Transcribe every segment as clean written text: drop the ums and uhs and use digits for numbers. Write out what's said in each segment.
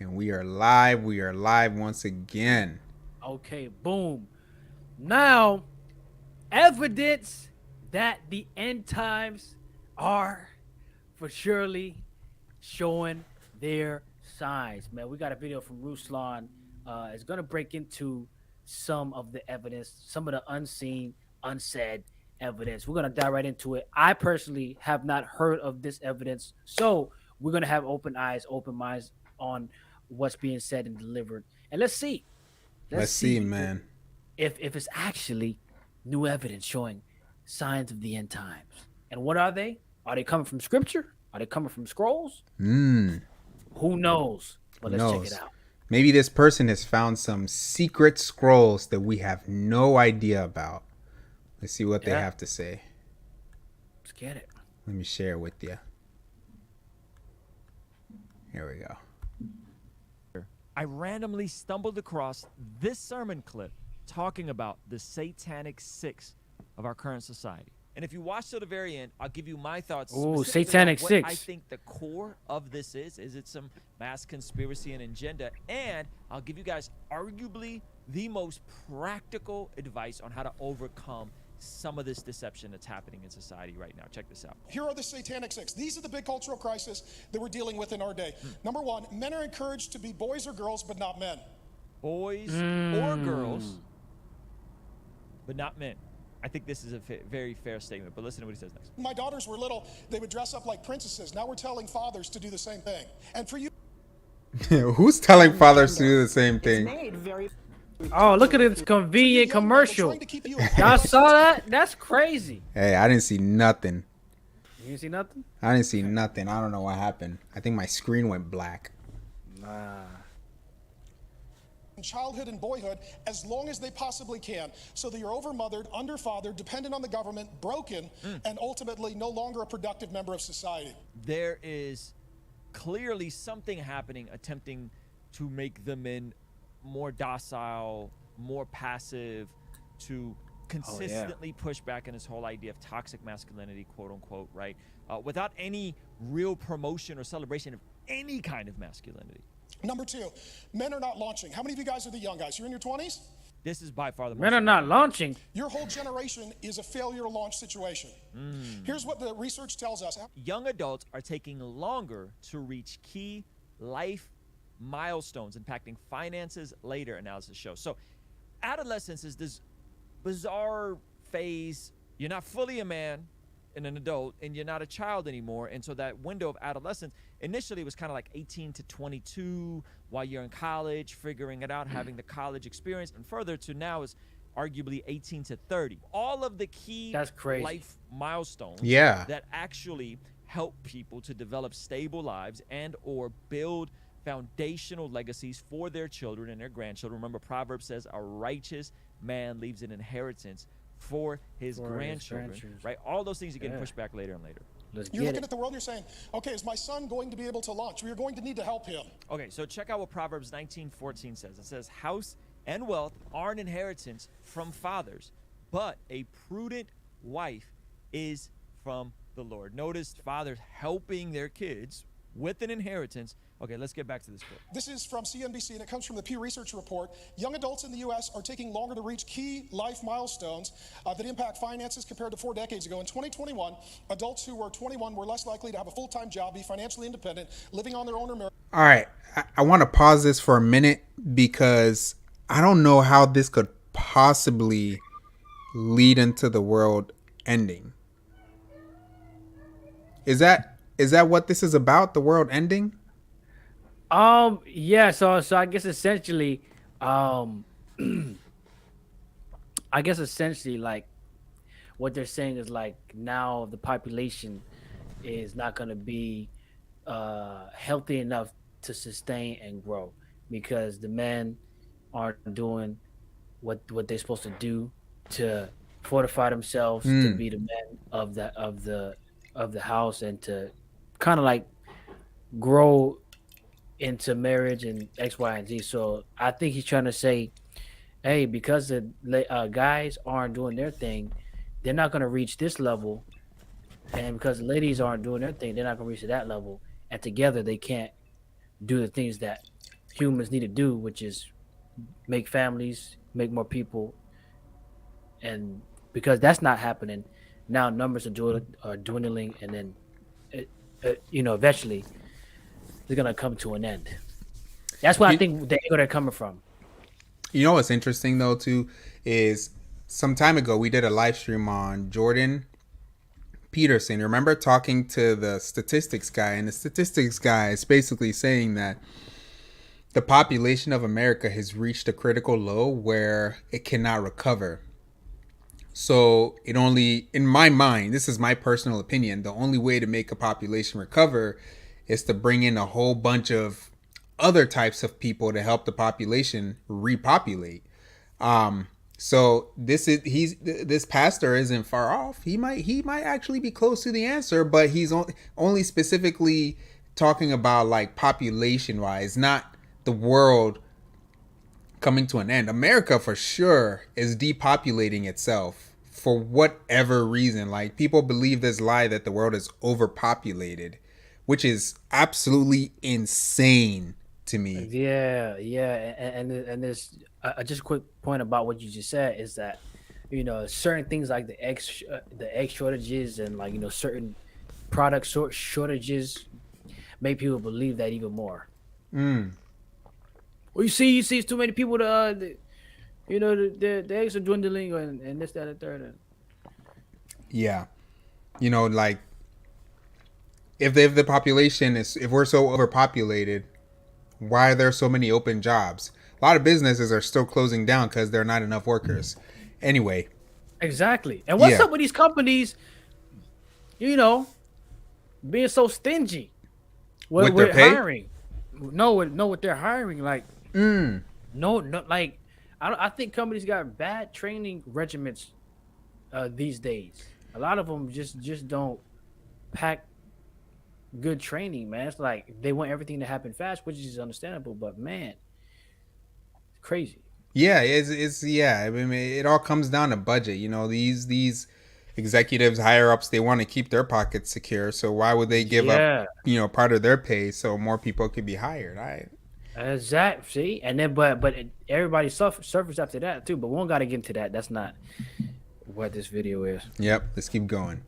And we are live. We are live once again. Okay, boom. Now, evidence that the end times are for surely showing their signs. Man, we got a video from Ruslan. It's gonna break into some of the evidence, some of the unseen, unsaid evidence. We're gonna dive right into it. I personally have not heard of this evidence, so we're gonna have open eyes, open minds on what's being said and delivered. And let's see. Let's Let's see, see man. if it's actually new evidence showing signs of the end times. And what are they? Are they coming from scripture? Are they coming from scrolls? Who Who knows? But let's check it knows? out. Maybe this person has found some secret scrolls that we have no idea about. Let's see what they Yeah, have to say. let's get it. Let me share with you. Here we go. I randomly stumbled across this sermon clip talking about the satanic six of our current society. And if you watch till the very end, I'll give you my thoughts. Ooh, specifically satanic on what six. I think the core of this is. Is it some mass conspiracy and agenda? And I'll give you guys arguably the most practical advice on how to overcome some of this deception that's happening in society right now. Check this out. Here are the satanic six. These are the big cultural crises that we're dealing with in our day. Number one, men are encouraged to be boys or girls, but not men. Boys or girls, but not men. I think this is a very fair statement, but listen to what he says next. When my daughters were little, they would dress up like princesses. Now we're telling fathers to do the same thing. And for you, Who's telling fathers to do the same thing? Oh, look at this convenient young men, they're commercial. trying to keep you Y'all saw that? That's crazy. Hey, I didn't see nothing. You didn't see nothing? I didn't see nothing. I don't know what happened. I think my screen went black. Nah. in childhood and boyhood as long as they possibly can, so that you're overmothered, underfathered, dependent on the government, broken, and ultimately no longer a productive member of society. There is clearly something happening attempting to make the men more docile, more passive, to consistently push back on this whole idea of toxic masculinity, quote unquote, right? Without any real promotion or celebration of any kind of masculinity. Number two, men are not launching. How many of you guys are the young guys? You're in your 20s? This is by far the most. Men are not launching. Your whole generation is a failure to launch situation. Here's what the research tells us. Young adults are taking longer to reach key life milestones, impacting finances later, analysis shows. So adolescence is this bizarre phase. You're not fully a man and an adult, and you're not a child anymore. And so that window of adolescence initially was kind of like 18 to 22 while you're in college, figuring it out, having the college experience, and further to now is arguably 18 to 30. All of the key That's crazy. life milestones that actually help people to develop stable lives and or build foundational legacies for their children and their grandchildren. Remember, Proverbs says a righteous man leaves an inheritance for his grandchildren, right? All those things are getting pushed back later and later. You're looking at the world and you're saying, okay, is my son going to be able to launch? We are going to need to help him. Okay, so check out what Proverbs 19:14 says. It says, house and wealth are an inheritance from fathers, but a prudent wife is from the Lord. Notice fathers helping their kids with an inheritance. Okay, let's get back to this clip. This is from CNBC, and it comes from the Pew Research report. Young adults in the U.S. are taking longer to reach key life milestones that impact finances compared to 4 decades ago. In 2021, adults who were 21 were less likely to have a full-time job, be financially independent, living on their own or married. All right, I want to pause this for a minute because I don't know how this could possibly lead into the world ending. Is that what this is about? The world ending? Yeah, so I guess essentially, like what they're saying is like now the population is not gonna be healthy enough to sustain and grow because the men aren't doing what they're supposed to do to fortify themselves to be the men of the house and to kind of like grow into marriage and X, Y, and Z. So I think he's trying to say, hey, because the guys aren't doing their thing, they're not going to reach this level. And because the ladies aren't doing their thing, they're not going to reach to that level. And together they can't do the things that humans need to do, which is make families, make more people, and because that's not happening now, numbers are dwindling, and then eventually they're gonna come to an end. That's where I You, think the angle they're coming from. you know what's interesting though too is some time ago we did a live stream on Jordan Peterson. Remember talking to the statistics guy, and the statistics guy is basically saying that the population of America has reached a critical low where it cannot recover. So it only, in my mind, this is my personal opinion, the only way to make a population recover is to bring in a whole bunch of other types of people to help the population repopulate. Um, so this pastor isn't far off. He might actually be close to the answer, but he's only specifically talking about like population wise, not the world coming to an end. America for sure is depopulating itself for whatever reason. Like people believe this lie that the world is overpopulated, which is absolutely insane to me. Yeah, yeah, and there's just a quick point about what you just said is that certain things like the egg shortages and like certain product shortages make people believe that even more. Mm. Well, you see, it's too many people. The eggs are dwindling and this, that, and third. And Yeah. Like if the population is, if we're so overpopulated, why are there so many open jobs? A lot of businesses are still closing down because there are not enough workers. Anyway, exactly. And what's yeah, up with these companies? Being so stingy with their with pay. hiring. No, what they're hiring. Like Mm. no, like I think companies got bad training regiments these days. A lot of them just don't pack good training, man. It's like they want everything to happen fast, which is understandable. But man, it's crazy. Yeah, it's yeah. I mean, it all comes down to budget. These executives, higher ups, they want to keep their pockets secure. So why would they give up, Yeah, part of their pay so more people could be hired? exact. See, and then everybody suffers after that too. But we don't got to get into that. That's not what this video is. Yep. Let's keep going.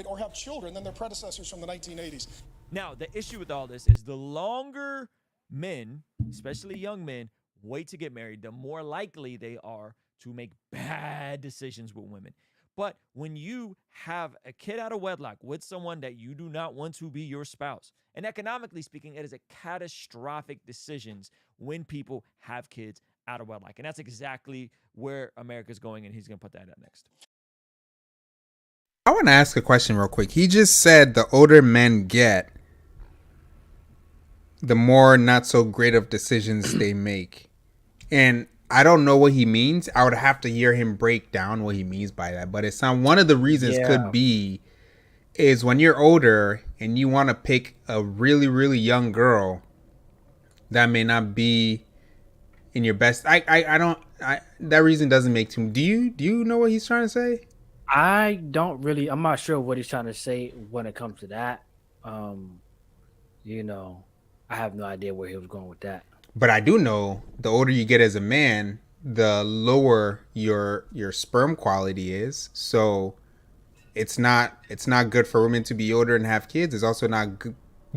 or have children than their predecessors from the 1980s. Now, the issue with all this is the longer men, especially young men, wait to get married, the more likely they are to make bad decisions with women. But when you have a kid out of wedlock with someone that you do not want to be your spouse, and economically speaking, it is a catastrophic decisions when people have kids out of wedlock. And that's exactly where America's going, and he's going to put that up next. I want to ask a question real quick. He just said the older men get, the more not so great of decisions they make. And I don't know what he means. I would have to hear him break down what he means by that. But it's not, one of the reasons could Yeah, be is when you're older and you want to pick a really, really young girl that may not be in your best. I don't, that reason doesn't make too. Do you know what he's trying to say? I don't really. I'm not sure what he's trying to say when it comes to that. Um, you know, I have no idea where he was going with that. But I do know the older you get as a man, the lower your sperm quality is. So it's not good for women to be older and have kids. It's also not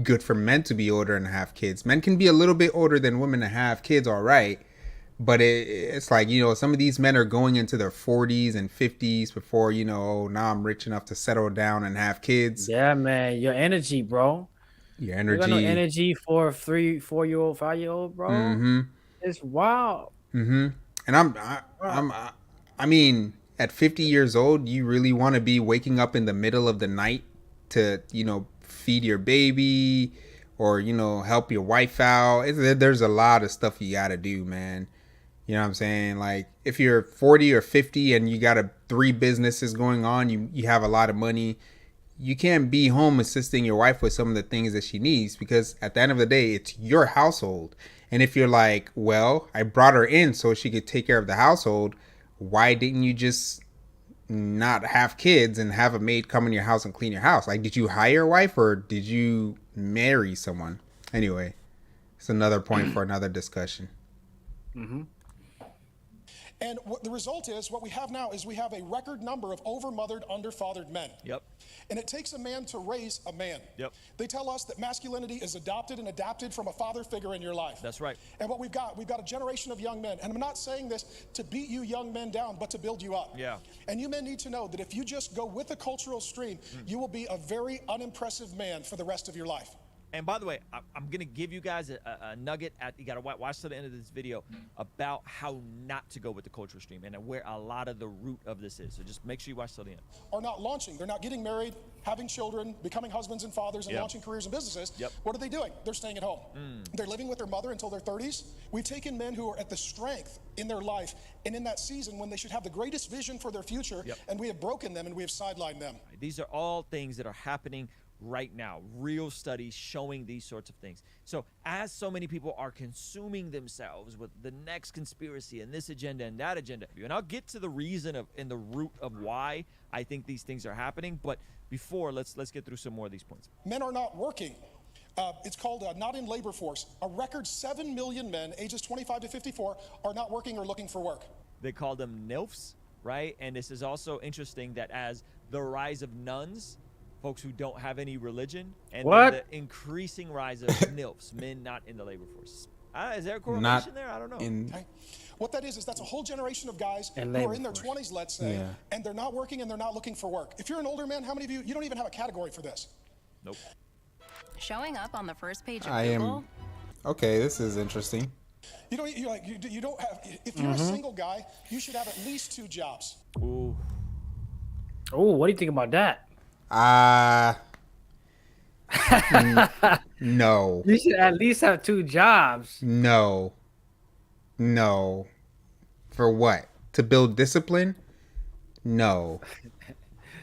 good for men to be older and have kids. Men can be a little bit older than women to have kids, all right. But it's like, some of these men are going into their 40s and 50s before, oh, now I'm rich enough to settle down and have kids. Yeah, man, your energy, bro. Your You got no energy. energy for a 3, 4 year old, 5 year old, bro. Mm-hmm. It's wild. Mm-hmm. And I mean, at 50 years old, you really want to be waking up in the middle of the night to, feed your baby or, help your wife out. There's a lot of stuff you got to do, man. You know what I'm saying? Like if you're 40 or 50 and you got three businesses going on, you have a lot of money, you can't be home assisting your wife with some of the things that she needs because at the end of the day, it's your household. And if you're like, well, I brought her in so she could take care of the household, why didn't you just not have kids and have a maid come in your house and clean your house? Like, did you hire a wife or did you marry someone? Anyway, It's another point for another discussion. Mm-hmm. And what the result is, what we have now is we have a record number of over-mothered, under-fathered men. Yep. And it takes a man to raise a man. Yep. They tell us that masculinity is adopted and adapted from a father figure in your life. That's right. And what we've got a generation of young men. And I'm not saying this to beat you young men down, but to build you up. Yeah. And you men need to know that if you just go with the cultural stream, you will be a very unimpressive man for the rest of your life. And by the way, I'm going to give you guys a nugget. You got to watch to the end of this video about how not to go with the cultural stream and where a lot of the root of this is. So just make sure you watch till the end. Are not launching. They're not getting married, having children, becoming husbands and fathers, and launching careers and businesses. Yep. What are they doing? They're staying at home. They're living with their mother until their 30s. We've taken men who are at the strength in their life and in that season when they should have the greatest vision for their future, and we have broken them and we have sidelined them. These are all things that are happening right now, real studies showing these sorts of things. So as so many people are consuming themselves with the next conspiracy and this agenda and that agenda, and I'll get to the reason of and the root of why I think these things are happening, but before let's get through some more of these points. Men are not working. It's called not in labor force. A record 7 million men ages 25 to 54 are not working or looking for work. They call them NILFs, right? And this is also interesting that as the rise of nuns, folks who don't have any religion, and then the increasing rise of NILFs, men not in the labor force. Is there a correlation there? I don't know. Okay. What that is that's a whole generation of guys who are in their 20s, let's say, and they're not working and they're not looking for work. If you're an older man, how many of you don't even have a category for this? Nope. Showing up on the first page of Google. Okay, this is interesting. You don't have. If you're a single guy, you should have at least 2 jobs. Ooh. Oh, what do you think about that? No. You should at least have 2 jobs. No. For what? To build discipline? No.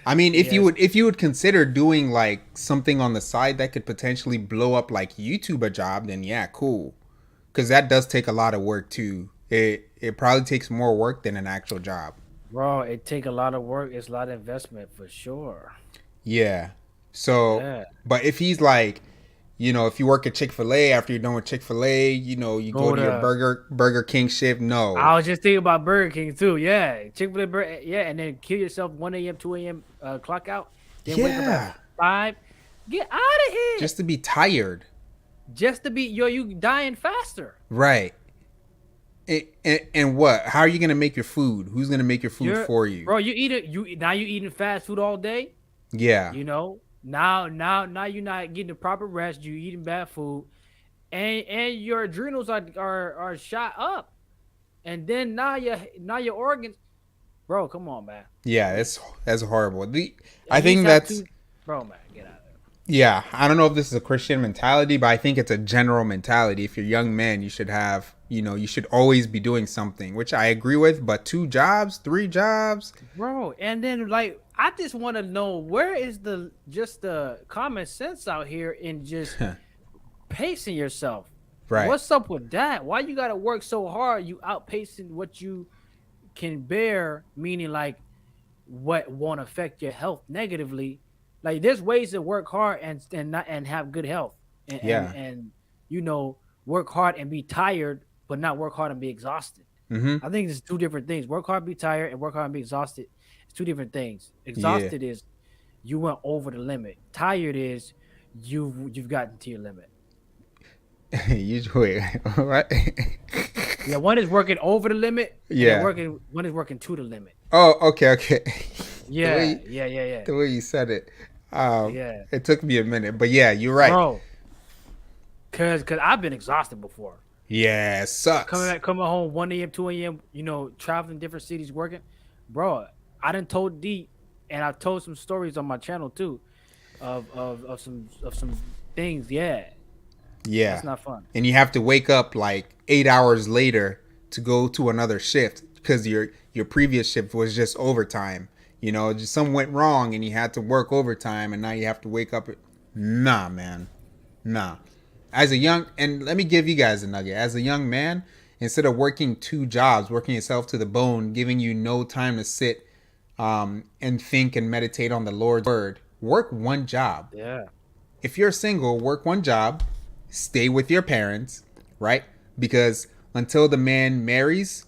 I mean, if you would consider doing like something on the side that could potentially blow up like YouTube a job, then yeah, cool. Because that does take a lot of work too. It probably takes more work than an actual job. Bro, it take a lot of work. It's a lot of investment for sure. Yeah. So, but if he's like, if you work at Chick-fil-A, after you're done with Chick-fil-A, you go to your Burger King shift. No. I was just thinking about Burger King too. Yeah. Chick-fil-A, and then kill yourself 1 a.m., 2 a.m. Clock out. Then wake up at 5. Get out of here. Just to be tired. Just to be, you dying faster. Right. And what? How are you gonna make your food? Who's gonna make your food for you? Bro, you eating fast food all day. Yeah. Now you're not getting the proper rest. You eating bad food, and your adrenals are shot up, and then now your organs, bro. Come on, man. Yeah, that's horrible. I think that's bro, man. Get out of there. Yeah, I don't know if this is a Christian mentality, but I think it's a general mentality. If you're a young man, you should have, you should always be doing something, which I agree with. But 2 jobs, 3 jobs, bro. And then like, I just want to know, where is the common sense out here in just pacing yourself? Right. What's up with that? Why you got to work so hard? You outpacing what you can bear, meaning like what won't affect your health negatively. Like, there's ways to work hard and have good health, and work hard and be tired, but not work hard and be exhausted. I think it's 2 different things. Work hard, be tired, and work hard and be exhausted. It's 2 different things. Exhausted is you went over the limit. Tired is you've gotten to your limit. Usually, right? Yeah, one is working over the limit. Yeah, one is working to the limit. Oh, okay. Yeah. The way you said it, it took me a minute, but yeah, you're right, bro. Cause I've been exhausted before. Yeah, it sucks. Coming home 1 a.m., 2 a.m., traveling different cities, working, bro. I done told D, and I've told some stories on my channel too, of some things. Yeah, it's not fun. And you have to wake up like 8 hours later to go to another shift because your previous shift was just overtime. Just something went wrong and you had to work overtime, and now you have to wake up. Nah, man, nah. And let me give you guys a nugget. As a young man, instead of working 2 jobs, working yourself to the bone, giving you no time to sit and think and meditate on the Lord's word, work 1 job. Yeah. If you're single, work 1 job, stay with your parents, right? Because until the man marries,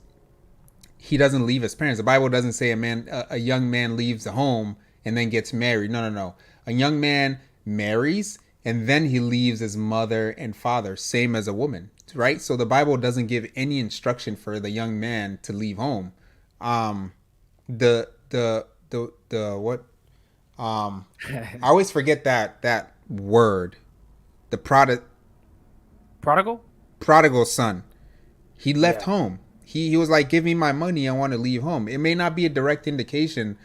he doesn't leave his parents. The Bible doesn't say a young man leaves the home and then gets married. No, no, no. A young man marries and then he leaves his mother and father, same as a woman, right? So the Bible doesn't give any instruction for the young man to leave home. Um, the what? I always forget that word. The Prodigal. prodigal son. He left Yeah. home. He was like, "Give me my money. I want to leave home." It may not be a direct indication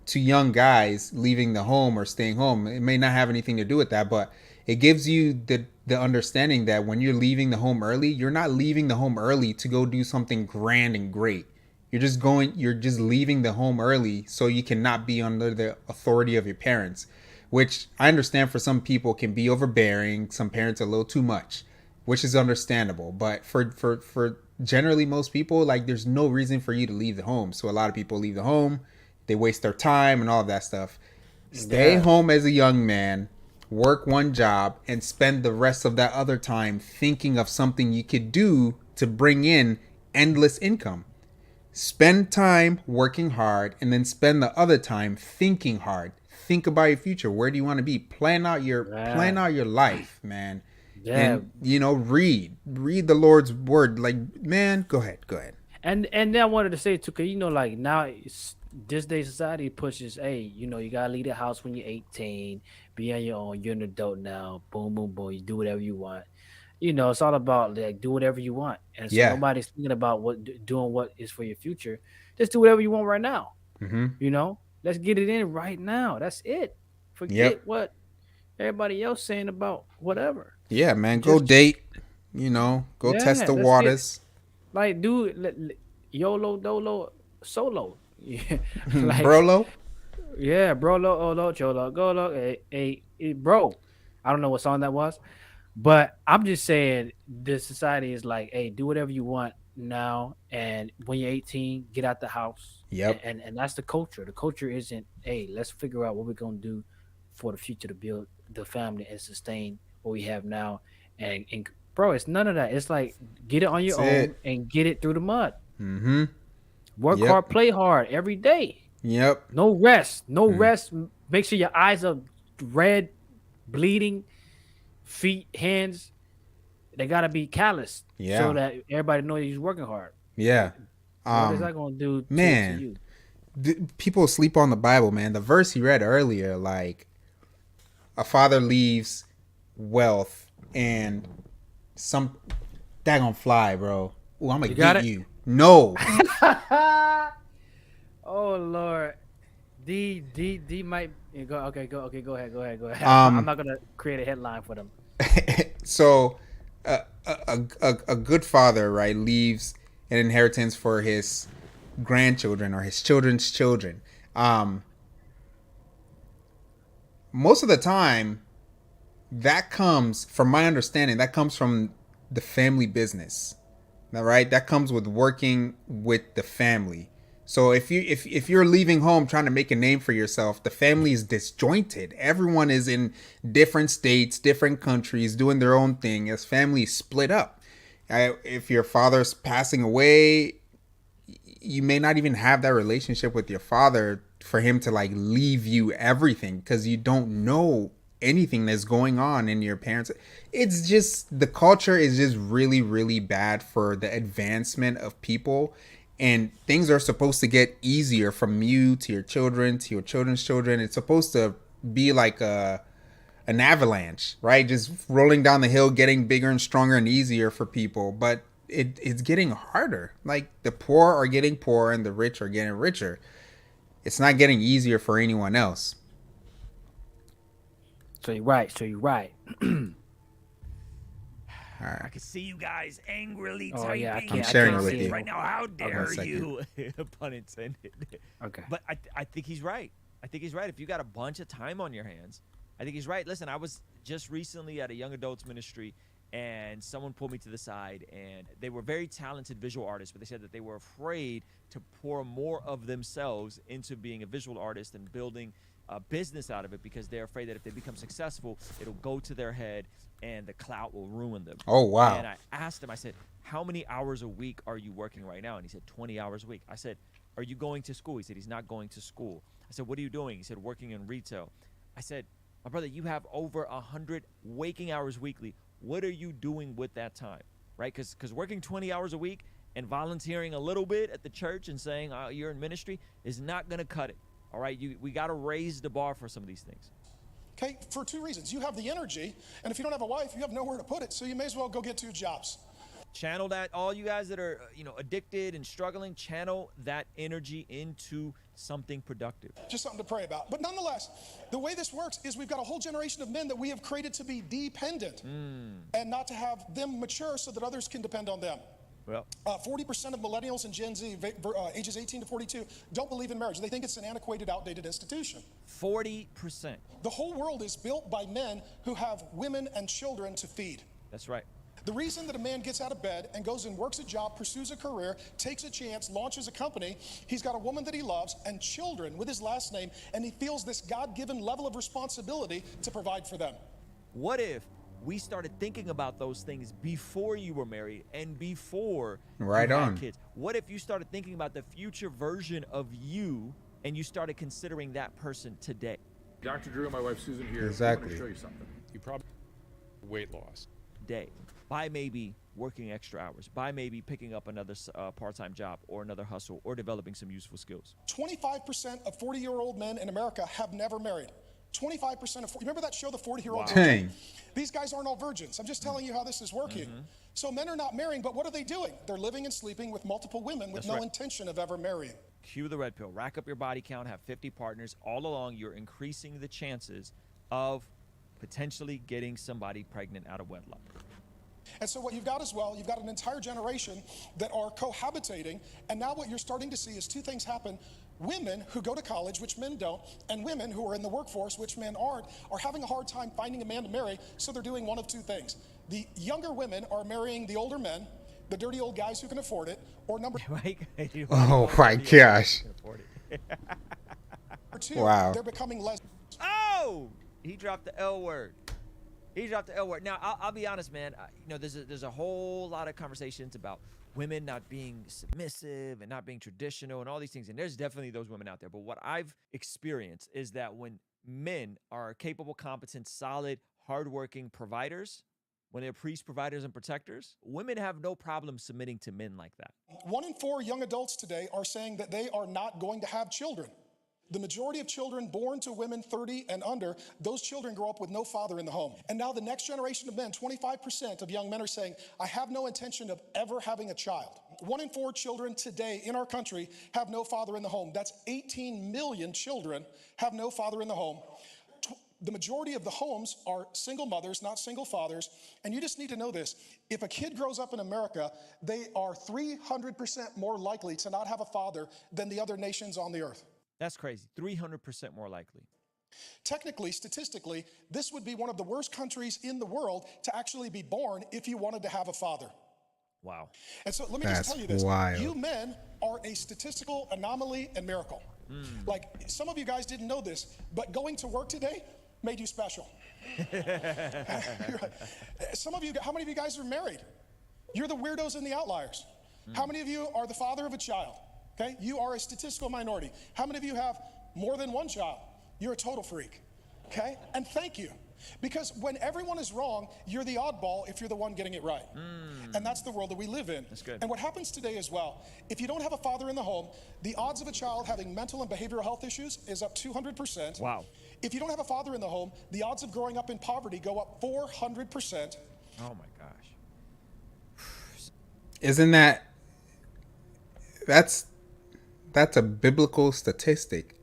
to young guys leaving the home or staying home. It may not have anything to do with that, but it gives you the understanding that when you're leaving the home early, you're not leaving the home early to go do something grand and great. You're just leaving the home early so you cannot be under the authority of your parents, which I understand for some people can be overbearing. Some parents a little too much, which is understandable. But for generally most people, like there's no reason for you to leave the home. So a lot of people leave the home, they waste their time and all of that stuff. Stay Yes. home as a young man, work one job, and spend the rest of that other time thinking of something you could do to bring in endless income. Spend time working hard and then spend the other time thinking hard. Think about your future. Where do you want to be? Plan Yeah. out your life, man. Yeah. And read the Lord's word. Like, man, go ahead. And then I wanted to say too, cause like now this day society pushes, hey, you gotta leave the house when you're 18, be on your own. You're an adult now. Boom, boom, boom. You do whatever you want. It's all about like do whatever you want, and so Yeah. nobody's thinking about doing what is for your future. Just do whatever you want right now. Mm-hmm. Let's get it in right now. That's it. Forget Yep. what everybody else saying about whatever. Yeah, man. Go Just date. Go test yeah, the that's it. waters. Like, dude, YOLO, dolo, solo. Yeah, like, Brolo. yeah, bro, lo, cholo, go, lo, bro. I don't know what song that was, but I'm just saying the society is like, hey, do whatever you want now, and when you're 18, get out the house, and Yep. that's the culture. The culture isn't, hey, let's figure out what we're gonna do for the future to build the family and sustain what we have now, and bro, it's none of that. It's like get it on your That's own it. and get it through the mud. Mm-hmm. Work Yep. hard, play hard every day. Yep. No rest. No Mm. rest. Make sure your eyes are red, bleeding, feet, hands. They gotta be calloused so Yeah. that everybody knows he's working hard. Yeah. What is Um, that gonna do to man, you? people sleep on the Bible, man. The verse you read earlier, like a father leaves wealth and some daggone fly, bro. Ooh, I'm gonna You got get it? you. No. Oh Lord. D might go okay, go ahead. I'm Um. not gonna create a headline for them. So, a good father, right, leaves an inheritance for his grandchildren or his children's children. Um. Most of the time, that comes from my understanding. That comes from the family business. All right, that comes with working with the family. So if you're leaving home trying to make a name for yourself, the family is disjointed. Everyone is in different states, different countries, doing their own thing. As family is split up. If your father's passing away, you may not even have that relationship with your father for him to like leave you everything because you don't know anything that's going on in your parents. It's just the culture is just really really bad for the advancement of people, and things are supposed to get easier from you to your children to your children's children. It's supposed to be like an avalanche, right? Just rolling down the hill, getting bigger and stronger and easier for people. But it's getting harder. Like the poor are getting poorer and the rich are getting richer. It's not getting easier for anyone else. So you're right. All right. I can see you guys angrily Oh, yeah, I typing can't- I'm in the sharing it with comments you. right now. How dare second. you? Pun intended. Okay. But I think he's right. I think he's right. If you got a bunch of time on your hands, I think he's right. Listen, I was just recently at a young adults ministry, and someone pulled me to the side, and they were very talented visual artists, but they said that they were afraid to pour more of themselves into being a visual artist and building a business out of it because they're afraid that if they become successful, it'll go to their head and the clout will ruin them. Oh wow. And I asked him, I said, how many hours a week are you working right now? And he said, 20 hours a week. I said, are you going to school? He said, he's not going to school. I said, what are you doing? He said, working in retail. I said, my brother, you have over 100 waking hours weekly. What are you doing with that time, right? Because working 20 hours a week and volunteering a little bit at the church and saying you're in ministry is not going to cut it, all right? We got to raise the bar for some of these things. Okay, for two reasons. You have the energy, and if you don't have a wife, you have nowhere to put it, so you may as well go get 2 jobs. Channel that, all you guys that are, addicted and struggling, channel that energy into something productive. Just something to pray about. But nonetheless, the way this works is we've got a whole generation of men that we have created to be dependent and not to have them mature so that others can depend on them. Well, 40% of millennials and Gen Z, ages 18 to 42, don't believe in marriage. They think it's an antiquated, outdated institution. 40%. The whole world is built by men who have women and children to feed. That's right. The reason that a man gets out of bed and goes and works a job, pursues a career, takes a chance, launches a company, he's got a woman that he loves and children with his last name, and he feels this God-given level of responsibility to provide for them. What if we started thinking about those things before you were married and before you had kids? What if you started thinking about the future version of you and you started considering that person today? Dr. Drew and my wife Susan here. Exactly. I want to show you something. You probably weight loss. Day. By maybe working extra hours, by maybe picking up another part-time job or another hustle or developing some useful skills. 25% of 40-year-old men in America have never married. 25% of, remember that show, The 40-Year-Old Wow. Virgin? Dang. These guys aren't all virgins. I'm just telling you how this is working. So men are not marrying, but what are they doing? They're living and sleeping with multiple women with no intention of ever marrying. Cue the red pill. Rack up your body count, have 50 partners. All along, you're increasing the chances of potentially getting somebody pregnant out of wedlock. And so what you've got as well, you've got an entire generation that are cohabitating, and now what you're starting to see is 2 things happen. Women who go to college, which men don't, and women who are in the workforce, which men aren't, are having a hard time finding a man to marry, so they're doing one of 2 things. The younger women are marrying the older men, the dirty old guys who can afford it, or number Oh my gosh. 2, Wow. they're becoming lesbians. Oh, he dropped the L word. He dropped the L word. Now, I'll be honest, man. There's a whole lot of conversations about women not being submissive and not being traditional and all these things. And there's definitely those women out there. But what I've experienced is that when men are capable, competent, solid, hardworking providers, when they're priests, providers, and protectors, women have no problem submitting to men like that. 1 in 4 young adults today are saying that they are not going to have children. The majority of children born to women 30 and under, those children grow up with no father in the home. And now the next generation of men, 25% of young men are saying, I have no intention of ever having a child. 1 in 4 children today in our country have no father in the home. That's 18 million children have no father in the home. The majority of the homes are single mothers, not single fathers. And you just need to know this. If a kid grows up in America, they are 300% more likely to not have a father than the other nations on the earth. That's crazy. 300% more likely. Technically, statistically, this would be one of the worst countries in the world to actually be born if you wanted to have a father. Wow. And so let me That's just tell you this. wild. You men are a statistical anomaly and miracle. Like, some of you guys didn't know this, but going to work today made you special. Some of you, how many of you guys are married? You're the weirdos and the outliers. How many of you are the father of a child? Okay, you are a statistical minority. How many of you have more than one child? You're a total freak. Okay, and thank you. Because when everyone is wrong, you're the oddball if you're the one getting it right. And that's the world that we live in. That's good. And what happens today as well, if you don't have a father in the home, the odds of a child having mental and behavioral health issues is up 200%. Wow. If you don't have a father in the home, the odds of growing up in poverty go up 400%. Oh my gosh. Isn't that's a biblical statistic?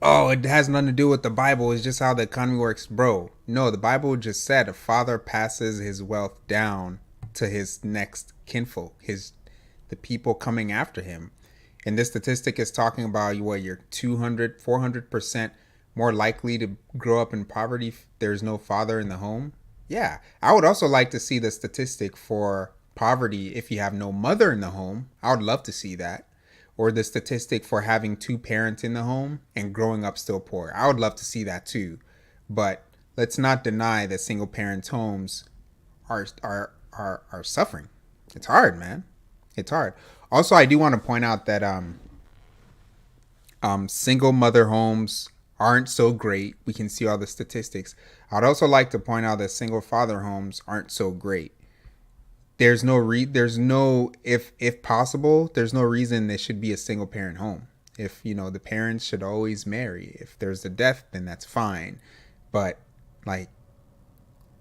Oh, it has nothing to do with the Bible. It's just how the economy works, bro. No, the Bible just said a father passes his wealth down to his next kinfolk, the people coming after him. And this statistic is talking about what, you're 200, 400% more likely to grow up in poverty if there's no father in the home. Yeah, I would also like to see the statistic for poverty if you have no mother in the home. I would love to see that. Or the statistic for having 2 parents in the home and growing up still poor. I would love to see that too. But let's not deny that single parents' homes are are suffering. It's hard, man. It's hard. Also, I do want to point out that single mother homes aren't so great. We can see all the statistics. I'd also like to point out that single father homes aren't so great. There's no if possible, there's no reason there should be a single parent home. If the parents should always marry. If there's a death, then that's fine. But like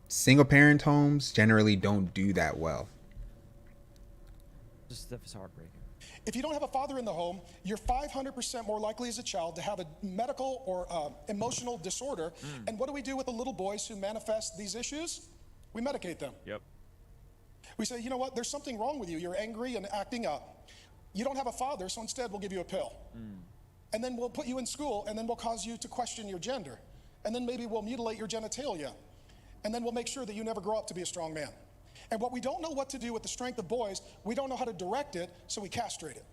single parent homes generally don't do that well. This stuff is heartbreaking. If you don't have a father in the home, you're 500% more likely as a child to have a medical or emotional disorder. And what do we do with the little boys who manifest these issues? We medicate them. Yep. We say, you know what, there's something wrong with you. You're angry and acting up. You don't have a father, so instead we'll give you a pill. And then we'll put you in school, and then we'll cause you to question your gender. And then maybe we'll mutilate your genitalia. And then we'll make sure that you never grow up to be a strong man. And what we don't know what to do with the strength of boys, we don't know how to direct it, so we castrate it.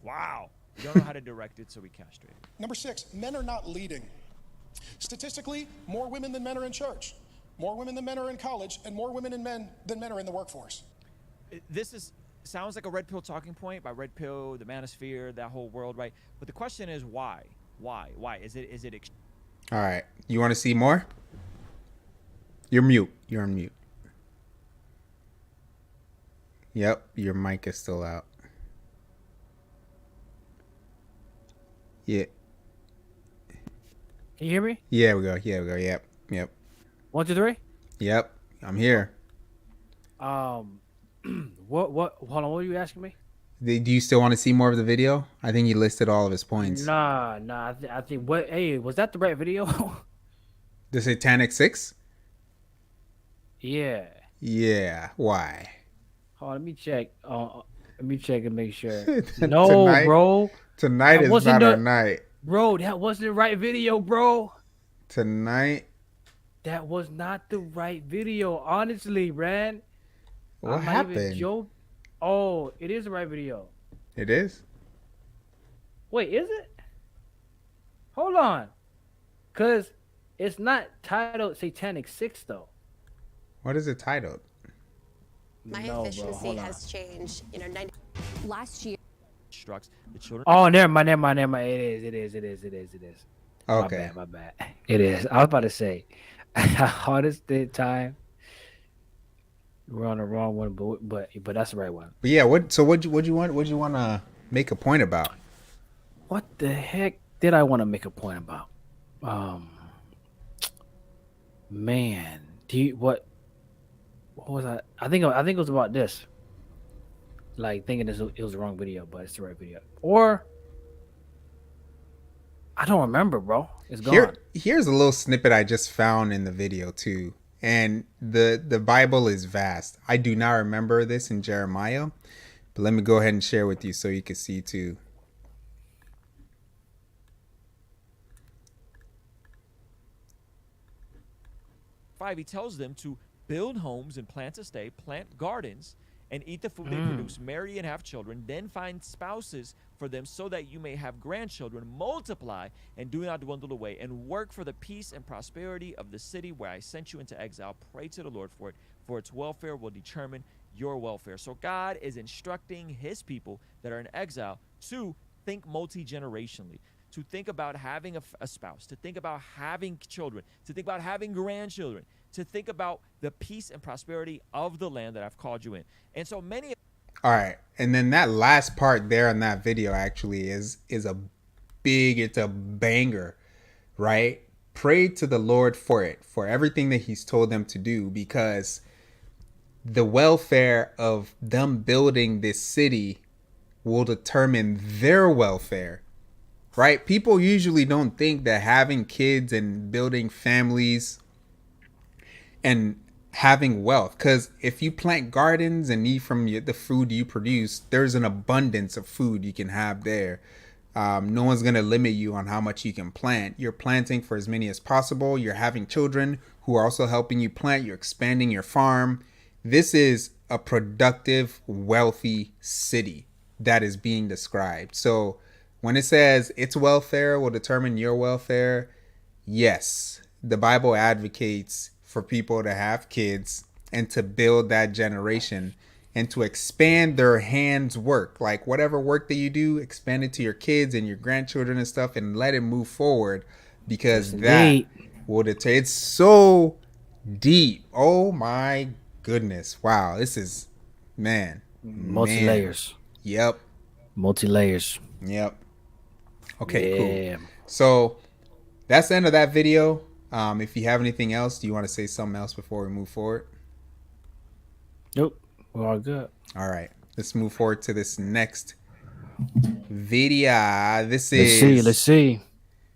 Wow. We don't know how to direct it, so we castrate it. Number 6, men are not leading. Statistically, more women than men are in church, more women than men are in college, and more women than men are in the workforce. This sounds like a red pill talking point by red pill, the manosphere, that whole world, right? But the question is why? Why? Is it? All right. You want to see more? You're mute. You're on mute. Yep, your mic is still out. Yeah. Can you hear me? Yeah, we go. Yep. 1, 2, 3. Yep. I'm here. What? Hold on. What were you asking me? Do you still want to see more of the video? I think he listed all of his points. Nah. I think what? Hey, was that the right video? The Satanic Six? Yeah. Yeah. Why? Hold on, let me check. Let me check and make sure. No, Tonight- bro. Tonight That is wasn't not the- our night. Bro, that wasn't the right video, bro. Tonight. That was not the right video, honestly, man. What I'm not happened? even joking. Oh, it is the right video. It is? Wait, is it? Hold on. Because it's not titled Satanic 6, though. What is it titled? My No, bro, efficiency hold on. has changed. 90 Last year, Instructs the children. Oh, never mind. It is. Okay. My bad. It is. I was about to say, hardest time. We're on the wrong one, but that's the right one. But yeah, what you want to make a point about? What the heck did I want to make a point about? Man, what was I? I think it was about this. Like thinking it was the wrong video, but it's the right video. Or I don't remember, bro. It's gone. Here's a little snippet I just found in the video too. And the Bible is vast. I do not remember this in Jeremiah, but let me go ahead and share with you so you can see too. He tells them to build homes and plant plant gardens, and eat the food they produce, marry and have children, then find spouses for them so that you may have grandchildren, multiply and do not dwindle away, and work for the peace and prosperity of the city where I sent you into exile. Pray to the Lord for it, for its welfare will determine your welfare. So God is instructing his people that are in exile to think multi-generationally, to think about having a spouse, to think about having children, to think about having grandchildren, to think about the peace and prosperity of the land that I've called you in. And so many. All right. And then that last part there in that video actually is it's a banger, right? Pray to the Lord for it, for everything that he's told them to do, because the welfare of them building this city will determine their welfare, right? People usually don't think that having kids and building families and having wealth, because if you plant gardens and eat from the food you produce, there's an abundance of food you can have there. No one's going to limit you on how much you can plant. You're planting for as many as possible. You're having children who are also helping you plant. You're expanding your farm. This is a productive, wealthy city that is being described. So when it says its welfare will determine your welfare, yes, the Bible advocates for people to have kids and to build that generation and to expand their hands work. Like whatever work that you do, expand it to your kids and your grandchildren and stuff and let it move forward, because Yes, that indeed. will deter. It's so deep. Oh my goodness. Wow. This is, man. Multi Man. layers. Yep. Multi layers. Yep. Okay, cool. Yeah. So that's the end of that video. If you have anything else, do you want to say something else before we move forward? Nope. We're all good. All right. Let's move forward to this next video. Let's see.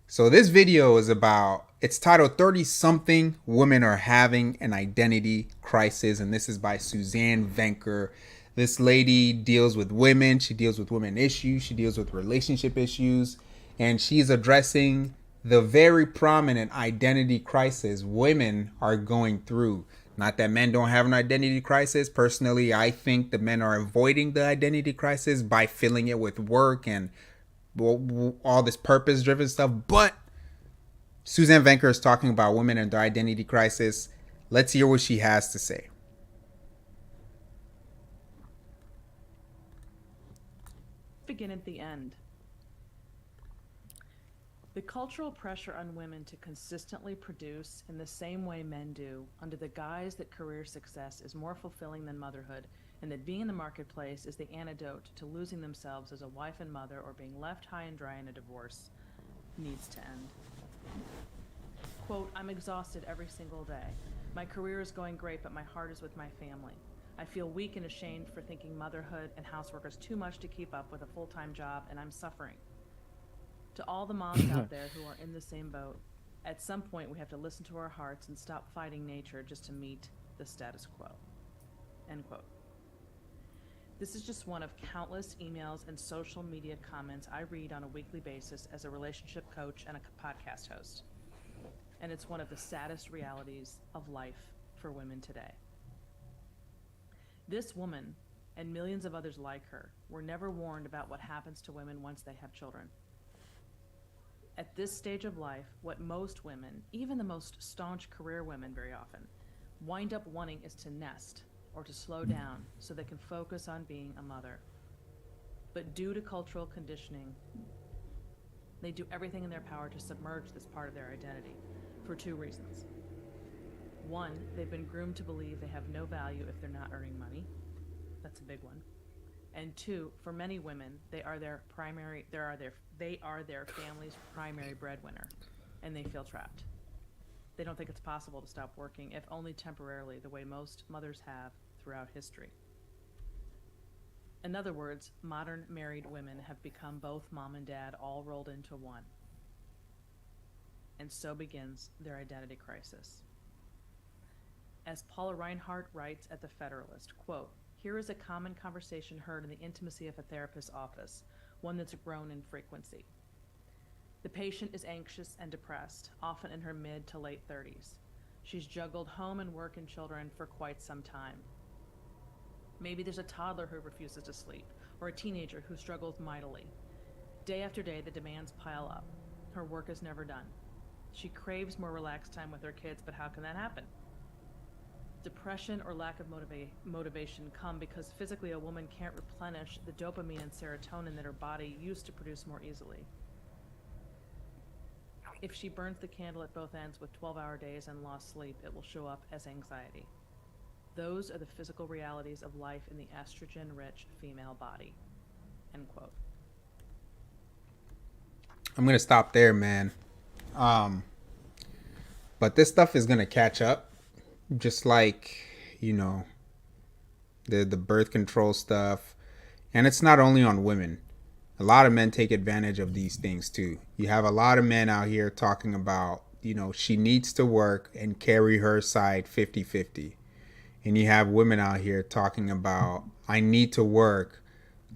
So this video is about, it's titled 30 something women are having an identity crisis, and this is by Suzanne Venker. This lady deals with women. She deals with women issues. She deals with relationship issues, and she's addressing the very prominent identity crisis women are going through. Not that men don't have an identity crisis. Personally, I think the men are avoiding the identity crisis by filling it with work and all this purpose-driven stuff. But Suzanne Venker is talking about women and their identity crisis. Let's hear what she has to say. Begin at the end. The cultural pressure on women to consistently produce in the same way men do, under the guise that career success is more fulfilling than motherhood, and that being in the marketplace is the antidote to losing themselves as a wife and mother or being left high and dry in a divorce, needs to end. Quote, I'm exhausted every single day. My career is going great, but my heart is with my family. I feel weak and ashamed for thinking motherhood and housework is too much to keep up with a full-time job, and I'm suffering. To all the moms out there who are in the same boat, at some point we have to listen to our hearts and stop fighting nature just to meet the status quo. End quote. This is just one of countless emails and social media comments I read on a weekly basis as a relationship coach and a podcast host. And it's one of the saddest realities of life for women today. This woman, and millions of others like her, were never warned about what happens to women once they have children. At this stage of life, what most women, even the most staunch career women very often, wind up wanting is to nest or to slow down so they can focus on being a mother. But due to cultural conditioning, they do everything in their power to submerge this part of their identity for two reasons. One, they've been groomed to believe they have no value if they're not earning money. That's a big one. And two, for many women, they are their family's primary breadwinner, and they feel trapped. They don't think it's possible to stop working, if only temporarily, the way most mothers have throughout history. In other words, modern married women have become both mom and dad all rolled into one. And so begins their identity crisis. As Paula Reinhardt writes at The Federalist, quote, here is a common conversation heard in the intimacy of a therapist's office, one that's grown in frequency. The patient is anxious and depressed, often in her mid to late 30s. She's juggled home and work and children for quite some time. Maybe there's a toddler who refuses to sleep, or a teenager who struggles mightily. Day after day, the demands pile up. Her work is never done. She craves more relaxed time with her kids, but how can that happen? Depression or lack of motivation come because physically a woman can't replenish the dopamine and serotonin that her body used to produce more easily. If she burns the candle at both ends with 12-hour days and lost sleep, it will show up as anxiety. Those are the physical realities of life in the estrogen-rich female body. End quote. I'm going to stop there, man. But this stuff is going to catch up. Just like, you know, the birth control stuff. And it's not only on women. A lot of men take advantage of these things too. You have a lot of men out here talking about, you know, she needs to work and carry her side 50-50. And you have women out here talking about, I need to work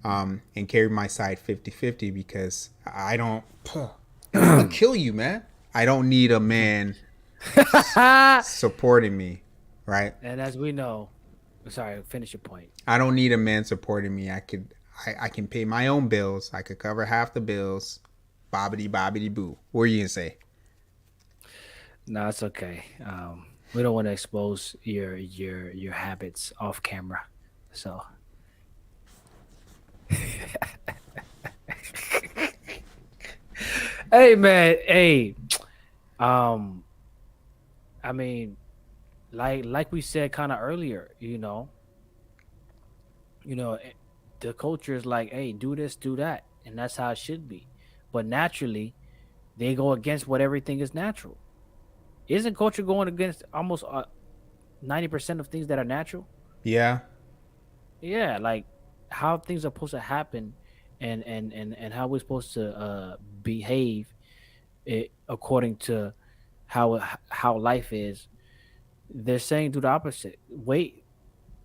and carry my side 50-50 because I'm gonna kill you, man. I don't need a man supporting me, right? And as we know, sorry, finish your point. I don't need a man supporting me. I can pay my own bills. I could cover half the bills. Bobbity bobbity boo. What are you gonna say? No, it's okay. We don't want to expose your habits off camera. So hey man, hey. Um I mean, like we said kind of earlier, the culture is like, hey, do this, do that, and that's how it should be. But naturally, they go against what everything is natural. Isn't culture going against almost 90% of things that are natural? Yeah. Yeah, like how things are supposed to happen, and how we're supposed to behave according to how life is. They're saying do the opposite. Wait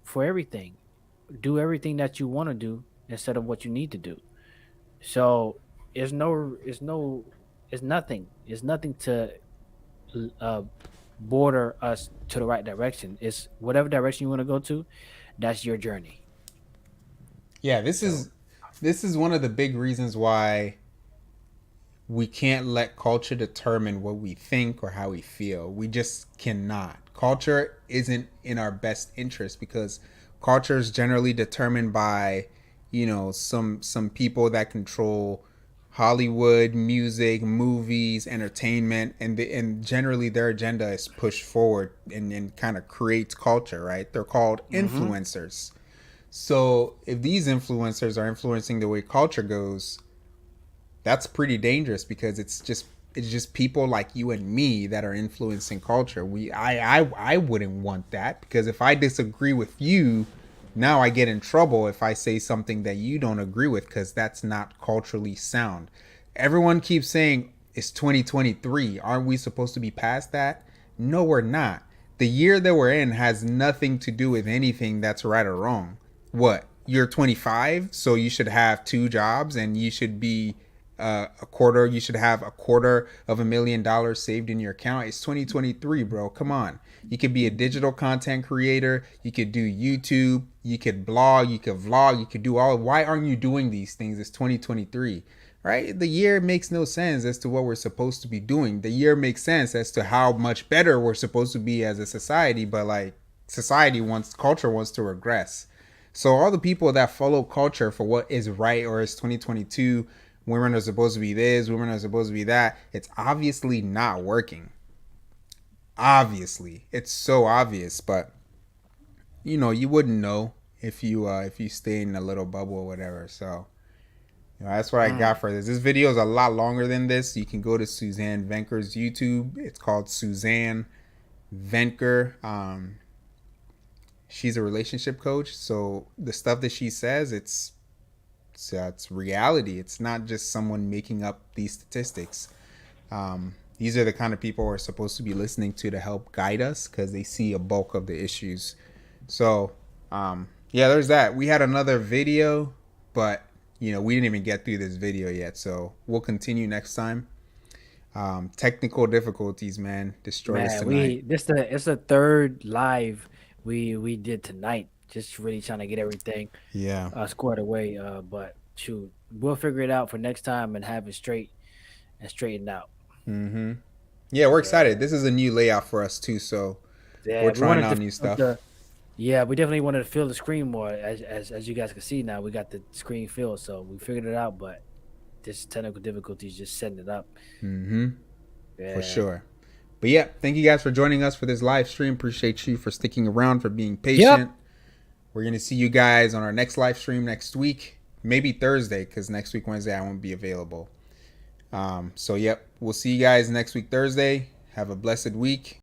for everything. Do everything that you want to do instead of what you need to do. So it's nothing. It's nothing to uh, border us to the right direction. It's whatever direction you want to go to. That's your journey. Yeah, So this is one of the big reasons why we can't let culture determine what we think or how we feel. We just cannot. Culture isn't in our best interest because culture is generally determined by, some people that control Hollywood, music, movies, entertainment, and generally their agenda is pushed forward and kind of creates culture, right? They're called mm-hmm. influencers. So if these influencers are influencing the way culture goes, that's pretty dangerous because it's just people like you and me that are influencing culture. I wouldn't want that because if I disagree with you, now I get in trouble if I say something that you don't agree with because that's not culturally sound. Everyone keeps saying it's 2023. Aren't we supposed to be past that? No, we're not. The year that we're in has nothing to do with anything that's right or wrong. What? You're 25, so you should have two jobs and you should be you should have $250,000 saved in your account. It's 2023, bro. Come on. You could be a digital content creator. You could do YouTube. You could blog. You could vlog. You could do all. Why aren't you doing these things? It's 2023, right? The year makes no sense as to what we're supposed to be doing. The year makes sense as to how much better we're supposed to be as a society, but like culture wants to regress. So all the people that follow culture for what is right or is 2022, women are supposed to be this, women are supposed to be that, it's obviously not working. Obviously. It's so obvious, but you wouldn't know if you stay in a little bubble or whatever. So that's what I got for this. This video is a lot longer than this. You can go to Suzanne Venker's YouTube. It's called Suzanne Venker. She's a relationship coach, so the stuff that she says, it's reality. It's not just someone making up these statistics. These are the kind of people we're supposed to be listening to help guide us because they see a bulk of the issues. So, yeah, there's that. We had another video, but we didn't even get through this video yet. So we'll continue next time. Technical difficulties, man, destroyed us tonight. It's the third live we did tonight. Just really trying to get everything squared away. But shoot, we'll figure it out for next time and have it straight and straightened out. Mm-hmm. Yeah, we're excited. This is a new layout for us too, so we're trying out new stuff. Yeah, we definitely wanted to fill the screen more. As you guys can see now, we got the screen filled, so we figured it out. But this technical difficulties just setting it up. Mm-hmm. Yeah. For sure. But yeah, thank you guys for joining us for this live stream. Appreciate you for sticking around, for being patient. Yep. We're going to see you guys on our next live stream next week. Maybe Thursday, because next week, Wednesday, I won't be available. So, yep, we'll see you guys next week, Thursday. Have a blessed week.